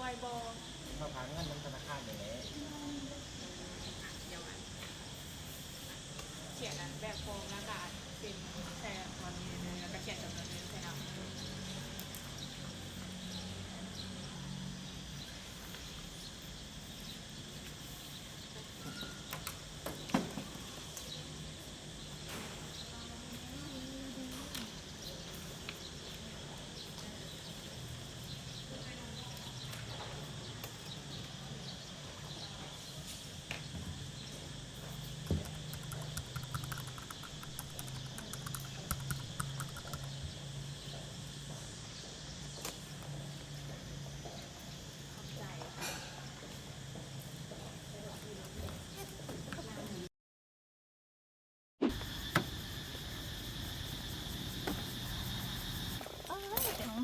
อยบอมาผ่านเงินมันธนาคารอย่างนี้เดี๋ยวมันเขียนนั้นแบบโฟมแล้วก็เป็นแซ่ตอนนี้เลยแล้วก็เขียนจำนวนเงินใช่ไหม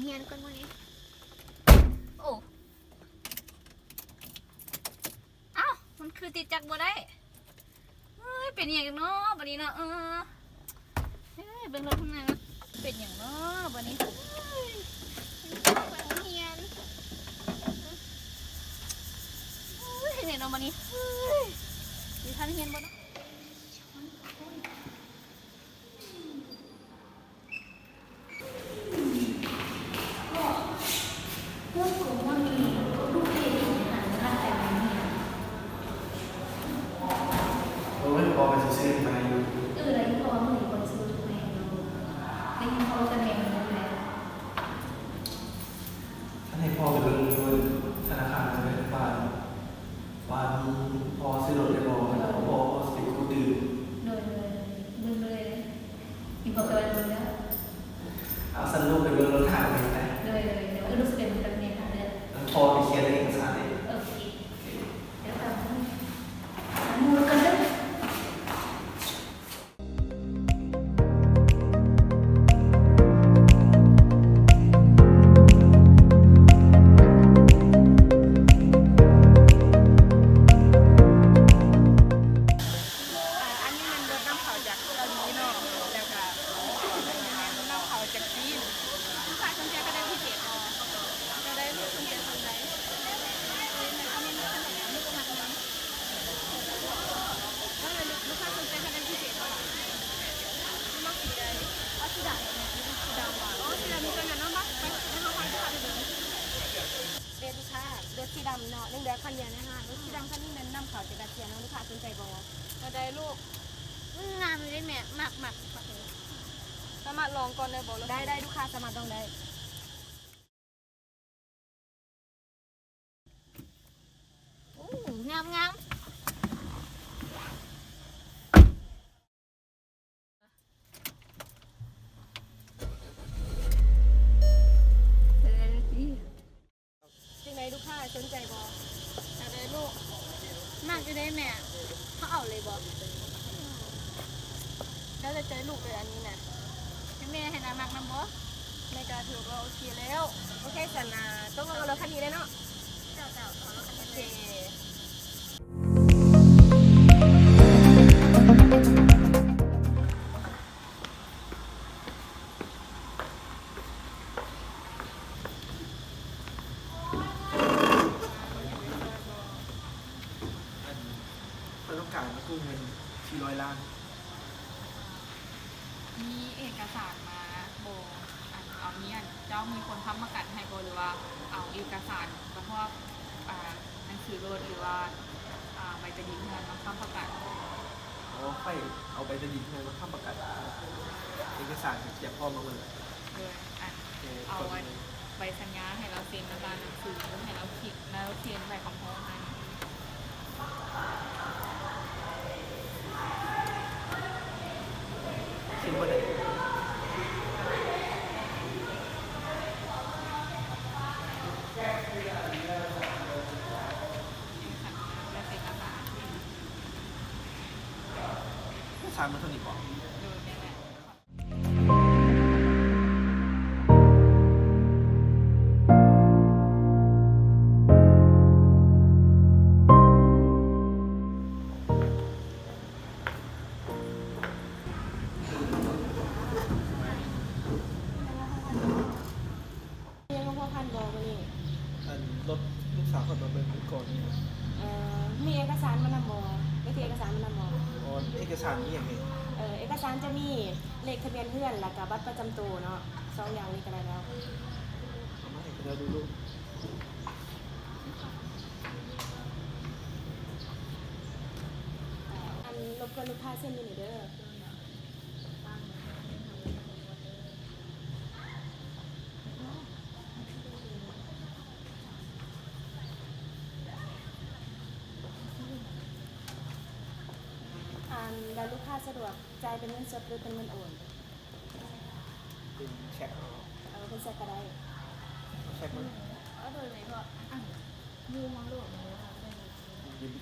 เฮียนกันวันนี้โอ้เอ้ามันคือติดจักบ่ได้เฮ้ยเป็นอย่างเนาะบัดนี้เนาะเฮ้ยเบิ่งรถข้างหน้าเป็นอย่างเนาะบัดนี้เฮ้ยไปเฮียนเฮ้ยเนี่ยเนาะบัดนี้เฮ้ยมีทันเฮียนบ่เนาะพอไปซื้อมาอยู่อะไรที่เขาเหมือนคนซื้อแมงเป็นเขาจะแมงเลยแหละท่านให้พ่อไปเบิ่งอยู่ธนาคารเลยว่าพอซื้อรถได้บ่พอสิกูดื่มเลยมึงเลยอยู่กับตัวมึงแล้วเอาสรุปไปเบิ่งรถทางเลยนะเลยเดี๋ยวรู้สึกเป็นแบบนี้ค่ะเนี่ยพอไปเขียนเอกสารเลยโอเคเดี๋ยวทำมือกันเลยรถสีดำเนาะเรื่องเดียวคันเดียวนะคะรถสีดำคันนี้นั้นนำเขาจะกระเทียมน้องลูกค้าสนใจบอกมาได้ลูกงานเลยแม่หมักสามารถลองก่อนได้บอกได้ลูกค้าสามารถลองได้งามยังไงลูกค้าสนใจบอกได้ลูกมากจะได้แม่เขาเอาเลยบอกแล้วจะใจลูกเลยอันนี้นะให้แม่ให้น้ำมักน้ำบอในการถือว่าโอเคแล้วโอเคสันนาต้องเอารถคันนี้เลยเนาะเจ้าเอารถคันนี้โอเคต้องการมากู้เงิน400 ล้านมีเอกสารมาโบเอาเนี้ยเจ้ามีคนค้ำประกันให้โบหรือว่าเอาเอกสารเพราะว่าหนังสือรถหรือว่าใบจะดินเงินมาค้ำประกันค่อยเอาไปจะดินเงินมาค้ำประกันเอกสารเก็บพ่อมาหมดเลยเอาไว้ใบสัญญาให้เราเซ็นแล้วหนังสือให้เราเขียนแล้วเซ็นใบของพ่อให้คิดว่าได้สารมันเท่านี้ก่อนรถ สาวคนมาเบิ่งก่อนนี่ มีเอกสารมานำบ่ได้ที่เอกสารมานำบ่ อ๋อเอกสารนี่อย่างนี้ เอกสารจะมีเลขทะเบียนเพื่อนแล้วก็บัตรประจำตัวเนาะสองอย่างนี้ก็ได้แล้ว เอามาให้เราดูลูก อันรบกวนลูกค้าเส้นอยู่นี่เด้อแล้วลูกค้าสะดวกจ่ายเป็นเงินสดหรือเป็นเงินโอน เป็นแช็ค เป็นเช็คก็ได้ แช็คมัน เอาโดยไหนก็อ่ะยูมองโลกเลยค่ะได้เลย ยิ้ม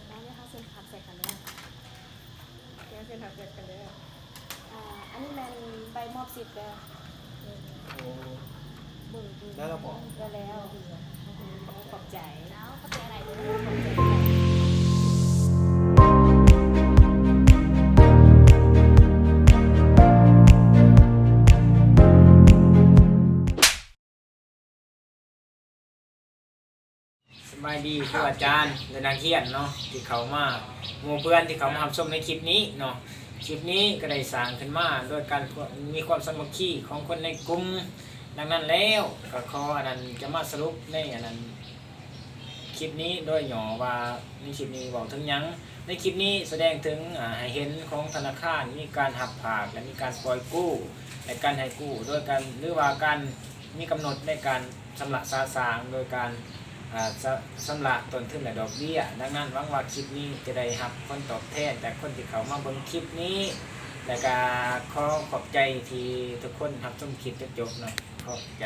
แล้วเนี่ยเขาเซ็นผักใส่กันเลยเซ็นผักใส่กันเลยอันนี้เป็นใบมอบสิทธิ์เด้อ โอ้แล้วเราบอก ได้แล้วขอบใจ แล้วเข้าใจอะไรเลย ขอบใจ สบายดีคืออาจารย์และนักเรียนเนาะที่เขามาหมู่เพื่อนที่เขามารับชมในคลิปนี้เนาะคลิปนี้ก็ได้สร้างขึ้นมาโดยการมีความสามัคคีของคนในกลุ่มดังนั้นแล้วก็ขออันนั้นจะมาสรุปในอันนั้นคลิปนี้โดยหย่อว่าในคลิปนี้บอกถึงหยังในคลิปนี้แสดงถึงให้เห็นของธนาคารมีการหักผากและมีการปล่อยกู้และการให้กู้โดยการหรือว่าการมีกำหนดในการชำระซาสางโดยการสำหรับต้นทุนและดอกเบี้ยดังนั้นหวังว่าคลิปนี้จะได้รับผลตอบแทนแต่คนที่เขามาเบิ่งคลิปนี้และก็ขอขอบใจที่ทุกคนรับชมคลิปจนจบเนาะขอบใจ